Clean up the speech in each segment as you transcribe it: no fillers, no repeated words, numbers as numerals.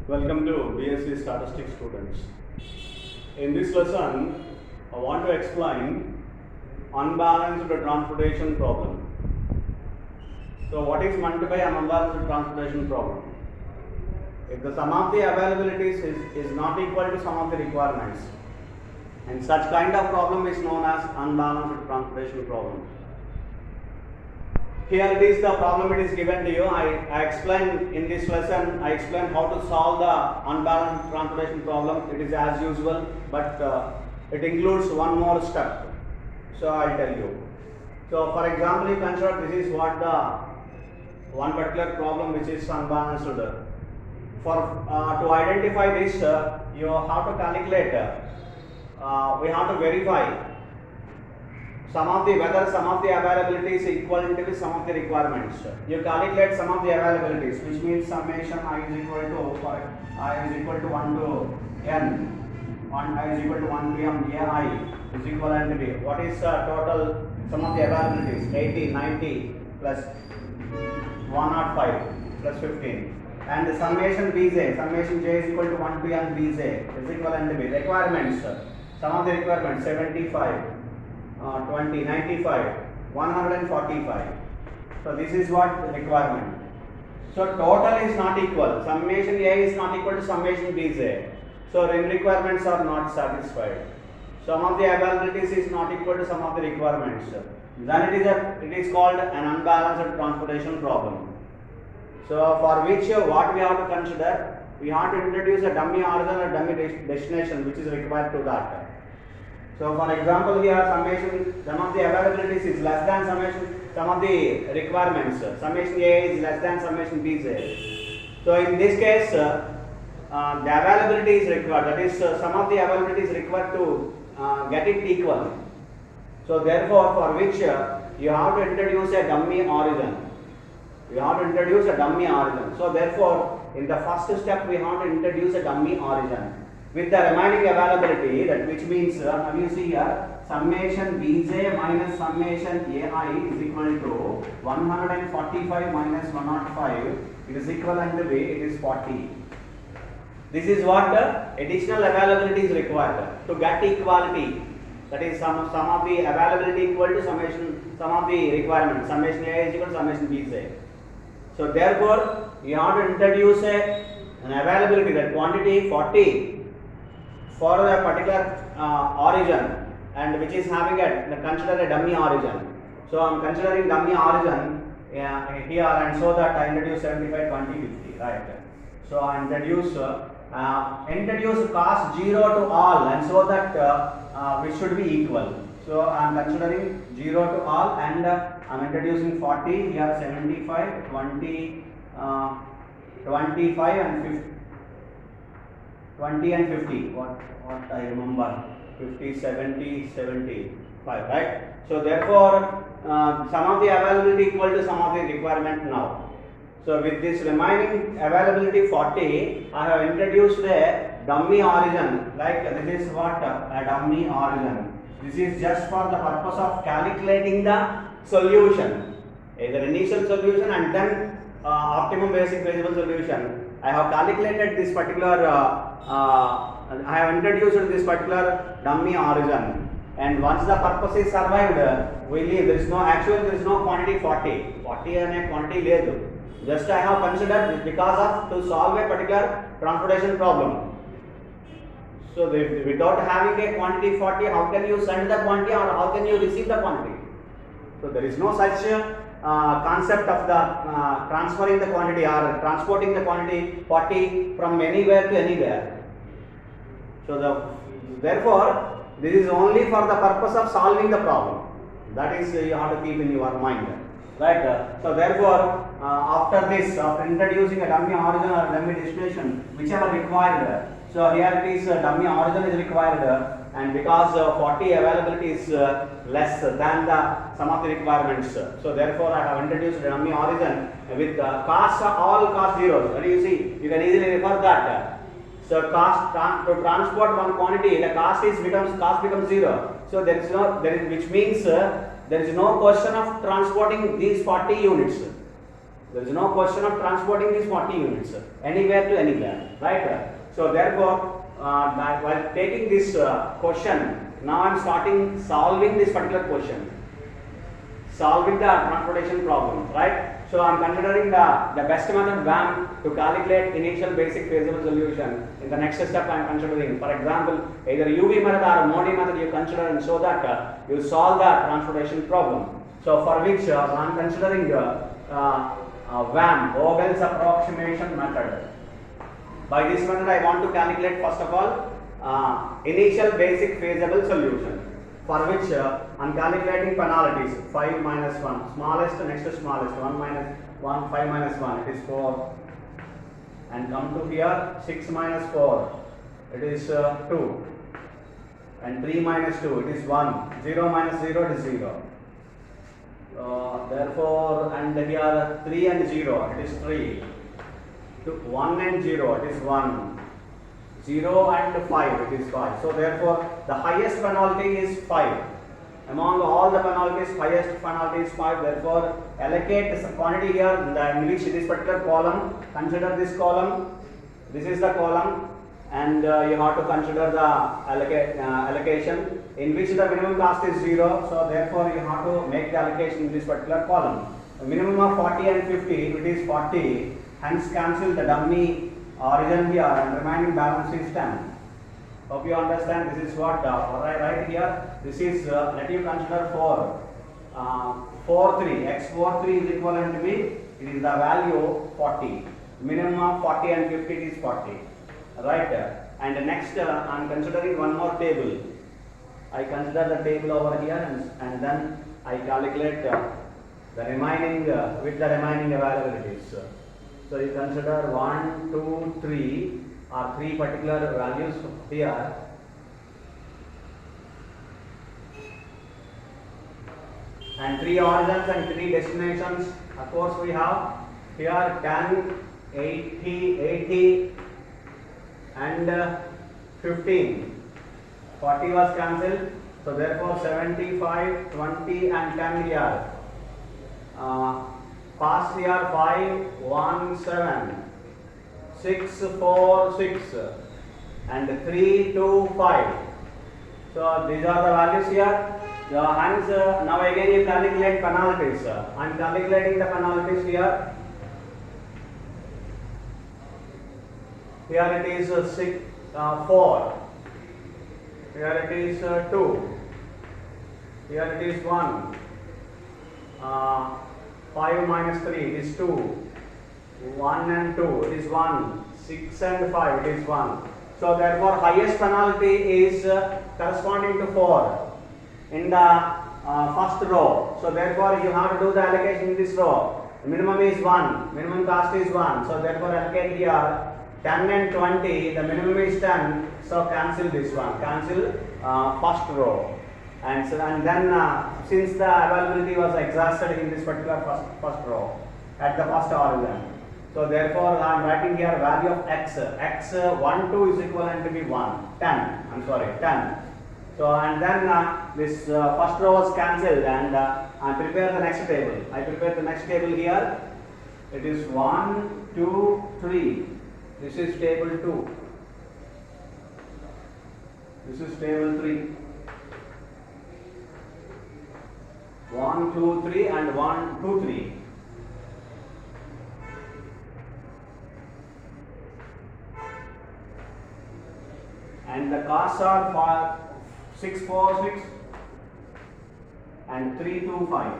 Welcome to BSc Statistics students. In this lesson, I want to explain unbalanced transportation problem. So what is meant by an unbalanced transportation problem? If the sum of the availabilities is not equal to sum of the requirements, and such kind of problem is known as unbalanced transportation problem. Here it is the problem it is given to you. I explained in this lesson, I explained how to solve the unbalanced transportation problem. It is as usual, but it includes one more step. So I'll tell you. So for example, you consider this is what the one particular problem which is unbalanced. For to identify this, you have to calculate. We have to verify whether some of the availability is equivalent with some of the requirements. You calculate some of the availabilities, which means summation I is equal to I is equal to 1 to n, I is equal to 1 to m ai is equivalent to b. What is total sum of the availabilities? 80, 90 plus 105 plus 15. And the summation bj, summation j is equal to 1 to n bj is equivalent to b. Requirements, some of the requirements 75. 20, 95, 145. So this is what the requirement. So total is not equal. Summation A is not equal to summation Bj. So requirements are not satisfied. Some of the availabilities is not equal to some of the requirements. Then it is called an unbalanced transportation problem. So for which what we have to consider, we have to introduce a dummy origin or dummy destination which is required to that. So for example, here summation, some of the availabilities is less than summation, some of the requirements, summation A is less than summation Bj. So in this case, the availability is required, that is some of the availability is required to get it equal. So therefore, for which you have to introduce a dummy origin. You have to introduce a dummy origin. So therefore, in the first step, we have to introduce a dummy origin. With the remaining availability, that which means now you see here summation Bj minus summation Ai is equal to 145 minus 105. It is equivalent to B. It is 40. This is what the additional availability is required to get equality. That is some of the availability equal to summation, some of the requirements. Summation A is equal to summation Bj. So therefore, you have to introduce an availability, that quantity 40. For a particular origin, and which is having consider a dummy origin. So I am considering dummy origin here, and so that I introduce 75, 20, 50, right? So I introduce cos 0 to all, and so that which should be equal. So I am considering 0 to all, and I am introducing 40 here, 75, 20, 25 and 50. 20 and 50, what I remember, 50, 70, 75, right? So therefore, some of the availability equal to some of the requirement now. So with this remaining availability 40, I have introduced a dummy origin, like this is what a dummy origin. This is just for the purpose of calculating the solution, either initial solution and then optimum basic feasible solution. I have calculated this particular, I have introduced this particular dummy origin, and once the purpose is survived, we leave. There is no quantity 40. 40 and a quantity ledu. Just I have considered because of to solve a particular transportation problem. So without having a quantity 40, how can you send the quantity or how can you receive the quantity? So there is no such concept of the transferring the quantity or transporting the quantity 40 from anywhere to anywhere. So therefore, this is only for the purpose of solving the problem. That is you have to keep in your mind, right? So therefore, after introducing a dummy origin or dummy destination, whichever required. So here it is dummy origin is required. And because 40 availability is less than the some of the requirements, so therefore I have introduced a dummy origin with cost all cost zeros. And you see, you can easily refer that. So to transport one quantity, the cost becomes zero. So which means there is no question of transporting these 40 units. There is no question of transporting these 40 units anywhere to anywhere, right? So therefore, while taking this question, now I am starting solving this particular question, solving the transportation problem, right? So I am considering the best method VAM to calculate initial basic feasible solution. In the next step I am considering, for example, either UV method or MODI method you consider, and so that you solve the transportation problem. So for which I am considering VAM, Vogel's approximation method. By this method I want to calculate first of all initial basic feasible solution, for which I am calculating penalties. 5 minus 1, smallest next to smallest, 1 minus 1, 5 minus 1, it is 4, and come to here 6 minus 4, it is 2, and 3 minus 2, it is 1, 0 minus 0, it is 0. Therefore, and here 3 and 0, it is 3, 1 and 0, it is 1, 0 and 5, it is 5. So therefore, the highest penalty is 5. Among all the penalties, highest penalty is 5. Therefore, allocate the quantity here in which this particular column. Consider this column. This is the column, and you have to consider the allocation in which the minimum cost is 0. So therefore, you have to make the allocation in this particular column. The minimum of 40 and 50, it is 40. Hence, cancel the dummy origin here, and remaining balance is 10. Hope you understand. This is what I write here. This is let you consider 4. 4 3 x 4 3 is equivalent to be, it is the value 40. Minimum of 40 and 50 is 40. Right? And next I am considering one more table. I consider the table over here, and then I calculate the remaining with the remaining availabilities. So you consider 1, 2, 3 or 3 particular values here. And 3 origins and 3 destinations. Of course, we have here 10, 80, and 15. 40 was cancelled. So therefore 75, 20 and 10 here. Pass here 5, 1, 7, 6, 4, 6 and 3, 2, 5. So these are the values here. Hence now again you calculate penalties. I am calculating the penalties here. Here it is 6, 4. Here it is 2. Here it is 1. 5 minus 3, it is 2. 1 and 2, it is 1. 6 and 5, it is 1. So therefore, highest penalty is corresponding to 4 in the first row. So therefore, you have to do the allocation in this row. The minimum is 1. Minimum cost is 1. So therefore, allocate here 10 and 20. The minimum is 10. So cancel this one. Cancel first row. And then since the availability was exhausted in this particular first row at the first origin, so therefore I am writing here value of x. X 1 2 is equivalent to be 1 10. I'm sorry 10. So and then this first row was cancelled, and I prepare the next table. I prepare the next table here. It is 1 2 3. This is table 2. This is table 3. 1 2 3 and 1 2 3. And the costs are for 6 4 6 and 3 2 5.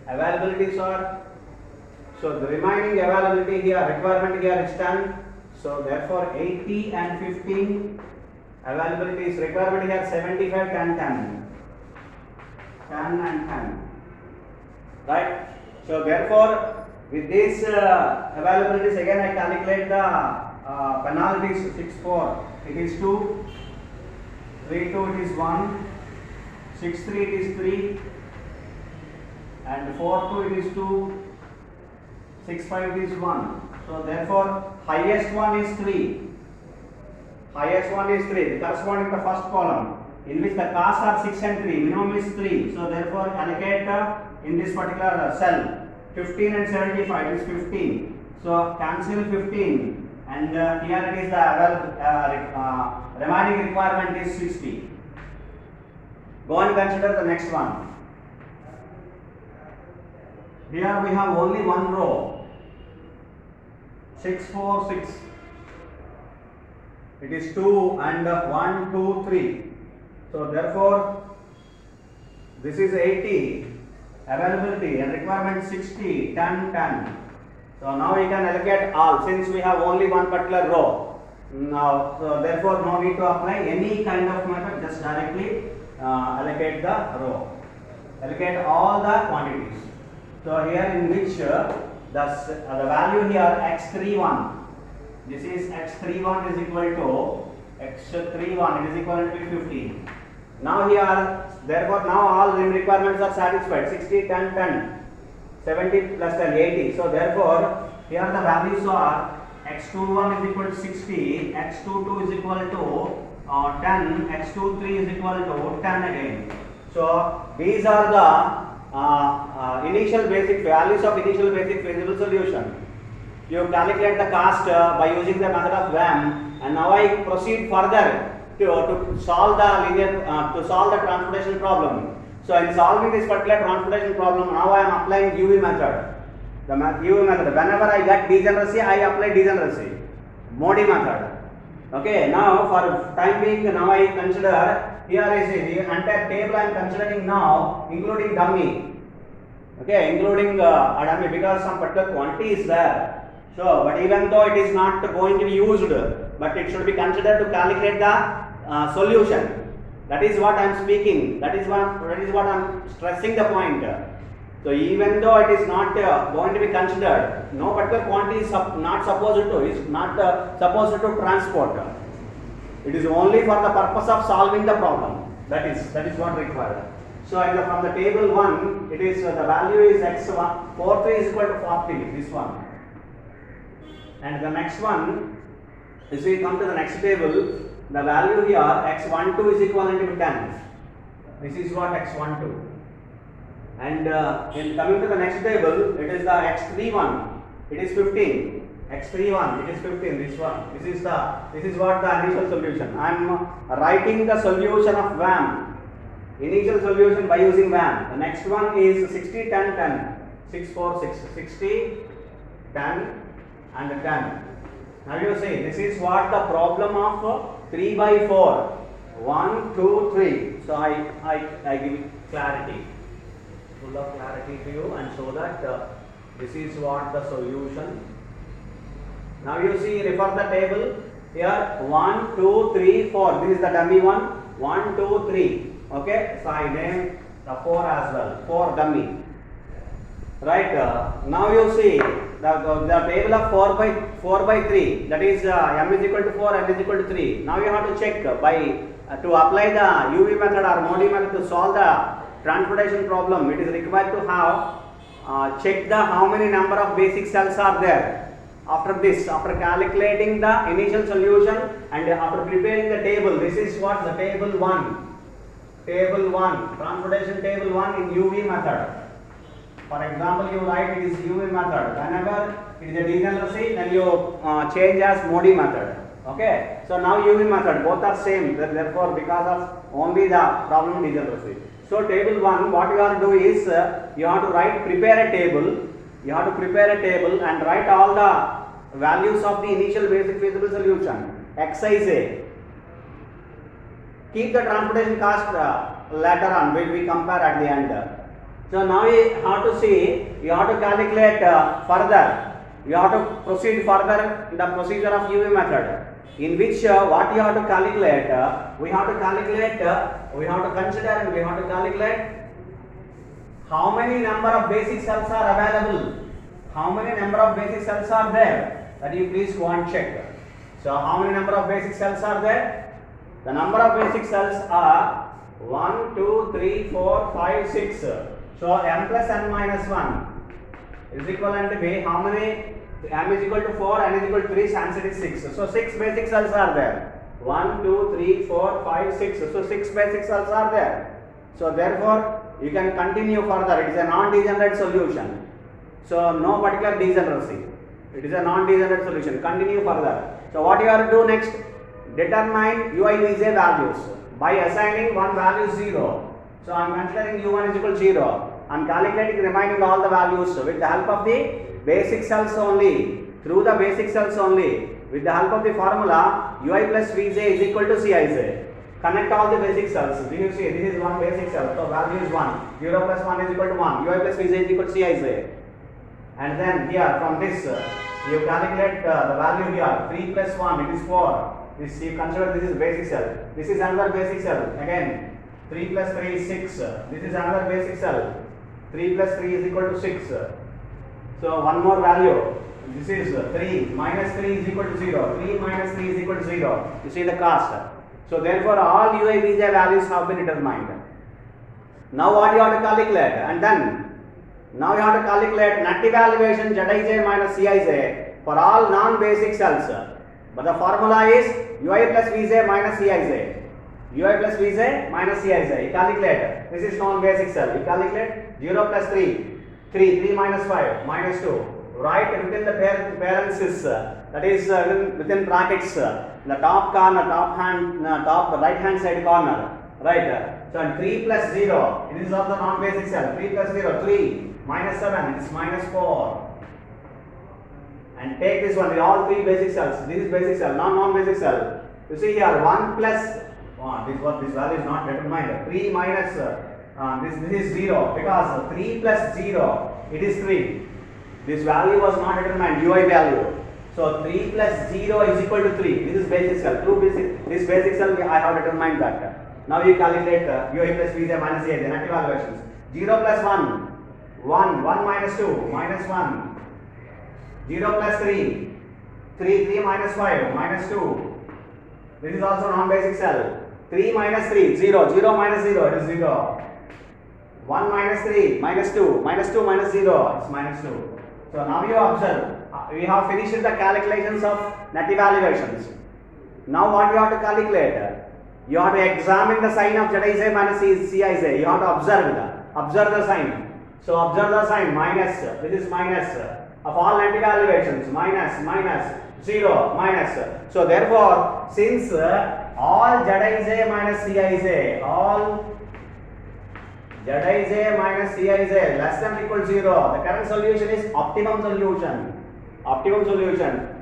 Availabilities are, so the remaining availability here, requirement here is 10. So therefore 80 and 15. Availability is requirement here 75 10 10. 10 and 10. Right? So therefore, with these availabilities, again I calculate the penalties. 6 4 it is 2, 3 2 it is 1, 6 3 it is 3, and 4 2 it is 2, 6 5 it is 1. So therefore, highest one is 3. Highest one is 3, corresponding to the first column, in which the costs are 6 and 3, minimum is 3. So therefore, allocate in this particular cell 15 and 75, it is 15. So cancel 15, and here it is the remaining requirement is 60. Go and consider the next one. Here we have only one row, 6, 4, 6. It is 2 and 1, 2, 3. So therefore, this is 80 availability and requirement 60, 10, 10. So now we can allocate all since we have only one particular row. Now, so therefore, no need to apply any kind of method, just directly allocate the row. Allocate all the quantities. So here in which the value here x31. This is x31 is equal to x31, it is equal to 15. Now here, therefore now all requirements are satisfied, 60, 10, 10, 70 plus 10, 80. So therefore, here the values are x21 is equal to 60, x22 is equal to 10, x23 is equal to 10 again. So these are the initial basic values of initial basic feasible solution. You calculate the cost by using the method of VAM, and now I proceed further to solve the transportation problem. So in solving this particular transportation problem, now I am applying UV method. The UV method. Whenever I get degeneracy, I apply degeneracy. Modi method. Okay. Now for time being, now I consider here is the entire table I am considering now, including dummy. Okay, including a dummy because some particular quantity is there. So, but even though it is not going to be used, but it should be considered to calculate the solution. That is what I am speaking. That is what I am stressing the point. So, even though it is not going to be considered, no particular quantity is not supposed to transport. It is only for the purpose of solving the problem. That is what required. So, from the table 1, it is the value is x1, 43 is equal to 40. This one. And the next one, if we come to the next table, the value here x12 is equivalent to 10. This is what x12. And in coming to the next table, it is the x31. It is 15. x31. It is 15. This one. This is what the initial solution. I am writing the solution of VAM. Initial solution by using VAM. The next one is 60, 10, 10. 6, 4, 6. 60, 10. And 10. Now you see, this is what the problem of 3 by 4. 1, 2, 3. So I give clarity, full of clarity to you, and so that this is what the solution. Now you see, refer the table here. 1, 2, 3, 4. This is the dummy one. 1, 2, 3. Okay. So I name the 4 as well. 4 dummy. Right. Now you see the table of 4 by 3, that is m is equal to 4, n is equal to 3. Now you have to check by to apply the UV method or Modi method to solve the transportation problem. It is required to have check the how many number of basic cells are there. After this, after calculating the initial solution and after preparing the table, this is what the table 1. Table 1, transportation table 1 in UV method. For example, you write it is UV method. Whenever it is a degeneracy, then you change as Modi method. Okay. So now UV method, both are same. Therefore, because of only the problem degeneracy. So table 1, what you have to do is you have to prepare a table. You have to prepare a table and write all the values of the initial basic feasible solution. Xij. Keep the transportation cost later on when we compare at the end. So now you have to see, you have to calculate further. You have to proceed further in the procedure of UV method, in which what you have to calculate, we have to consider and we have to calculate how many number of basic cells are available. How many number of basic cells are there? That you please go and check. So how many number of basic cells are there? The number of basic cells are 1, 2, 3, 4, 5, 6. So m plus n minus 1 is equivalent to b. How many? M is equal to 4, n is equal to 3, so answer is 6. So 6 basic cells are there. 1, 2, 3, 4, 5, 6. So 6 basic cells are there. So therefore, you can continue further. It is a non-degenerate solution. So no particular degeneracy. It is a non-degenerate solution. Continue further. So what you have to do next? Determine ui vj values by assigning one value 0. So I am considering u1 is equal to 0. I am calculating remaining all the values with the help of the basic cells only. Through the basic cells only. With the help of the formula ui plus vj is equal to ciz. Connect all the basic cells. Do you see? This is one basic cell. So value is 1. 0 plus 1 is equal to 1. ui plus vj is equal to ciz. And then here from this you calculate the value here. 3 plus 1 it is 4. This you consider this is basic cell. This is another basic cell. Again 3 plus 3 is 6. This is another basic cell. 3 plus 3 is equal to 6. So one more value. This is 3 minus 3 is equal to 0. 3 minus 3 is equal to 0. You see the cost. So therefore all ui vj values have been determined. Now what you have to calculate? And then now you have to calculate net evaluation zij minus ciz for all non-basic cells. But the formula is ui plus vj minus ciz. ui plus vj minus ciz. You calculate. This is non-basic cell. You calculate 0 plus 3. 3 minus 5 minus 2. Right within the parenthesis. That is within brackets. The top corner, top right hand side corner. Right. So 3 plus 0. This is also non-basic cell. 3 plus 0. 3 minus 7. It is minus 4. And take this one. They are all three basic cells. This is basic cell, non-basic cell. You see here 1 plus this value is not determined. 3 minus this is 0 because 3 plus 0 it is 3. This value was not determined, ui value. So 3 plus 0 is equal to 3. This is basic cell. This basic cell I have determined that. Now you calculate ui plus vj minus a, the net evaluations. 0 plus 1 minus 2 minus 1. 0 plus 3 minus 5 minus 2. This is also non-basic cell. 3 minus 3 0 minus 0 it is 0. 1 minus 3 minus 2 minus 2 minus 0 it's minus 2. So now you observe we have finished the calculations of net evaluations. Now what you have to calculate? You have to examine the sign of zij minus ciz. You have to observe the sign. So observe the sign minus. This is minus of all net evaluations. Minus 0 minus. So therefore since all zij minus ciz, all zij minus ciz less than or equal to 0, the current solution is optimum solution.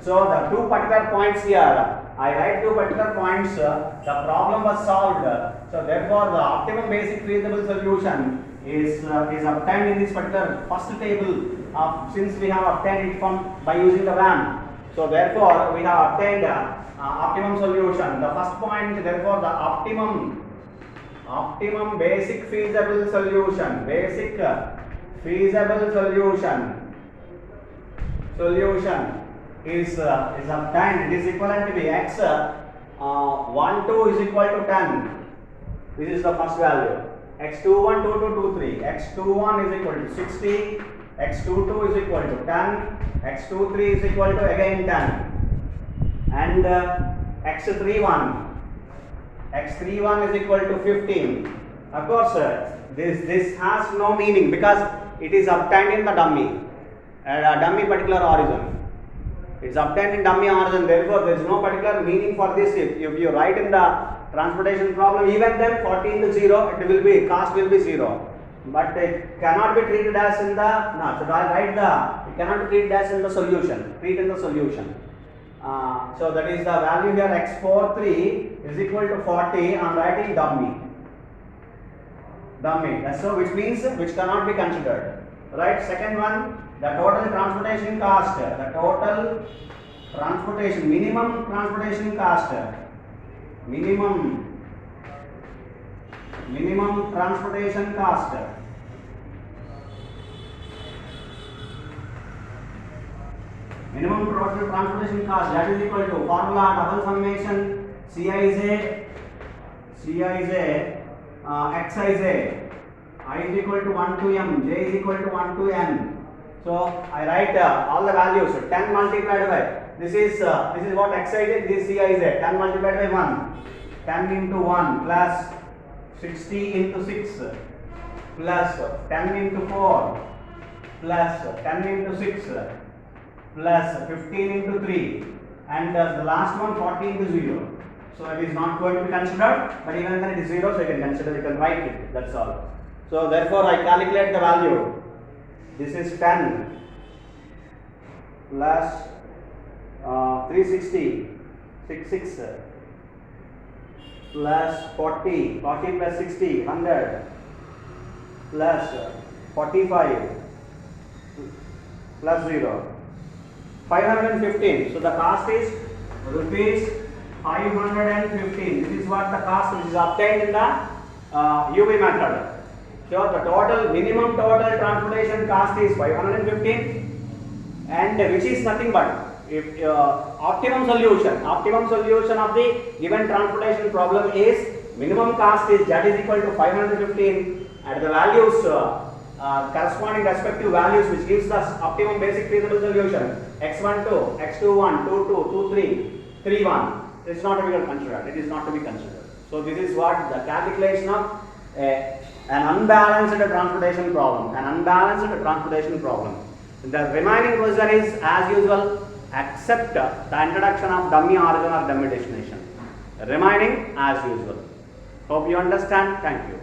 So the two particular points here, I write two particular points, the problem was solved. So therefore the optimum basic feasible solution is obtained in this particular first table since we have obtained it by using the VAM. So therefore we have obtained optimum solution. The first point, therefore the optimum basic feasible solution is obtained. It is equivalent to be x 1 2 is equal to 10. This is the first value. x21 22 23. x21 is equal to 60. x22 is equal to 10. x23 is equal to again 10. And x31 is equal to 15. Of course, this has no meaning because it is obtained in the dummy particular origin. It's obtained in dummy origin. Therefore, there is no particular meaning for this. If you write in the transportation problem, even then 14 to 0, it will be cost will be 0. But it cannot be treated as in the it cannot be treated as in the solution. So that is the value here x43 is equal to 40. I am writing dummy. That's so which means which cannot be considered. Right. Second one, the total transportation cost. Minimum transportation cost. Minimum transportation cost. Minimum total transportation cost, that is equal to formula double summation Cij Xij, I is equal to 1 to m, j is equal to 1 to n. So I write all the values. 10 multiplied by this is what Xij, this is Cij. 10 multiplied by 1, 10 into 1 plus 60 into 6 plus 10 into 4 plus 10 into 6 plus 15 into 3 and the last one 40 into 0. So it is not going to be considered, but even when it is 0, so you can consider, you can write it, that's all. So therefore I calculate the value. This is 10 plus 360, 66 plus 40, 40 plus 60, 100 plus 45 plus 0, 515. So the cost is rupees 515. This is what the cost which is obtained in the UV method. So the total minimum total transportation cost is 515, and which is nothing but if optimum solution of the given transportation problem is minimum cost is that is equal to 515 at the values corresponding respective values, which gives us optimum basic feasible solution x12, x21, 22, 23, 31. It is not to be considered. It is not to be considered. So this is what the calculation of an unbalanced transportation problem. An unbalanced transportation problem. The remaining procedure is as usual, except the introduction of dummy origin or dummy destination. Remaining as usual. Hope you understand. Thank you.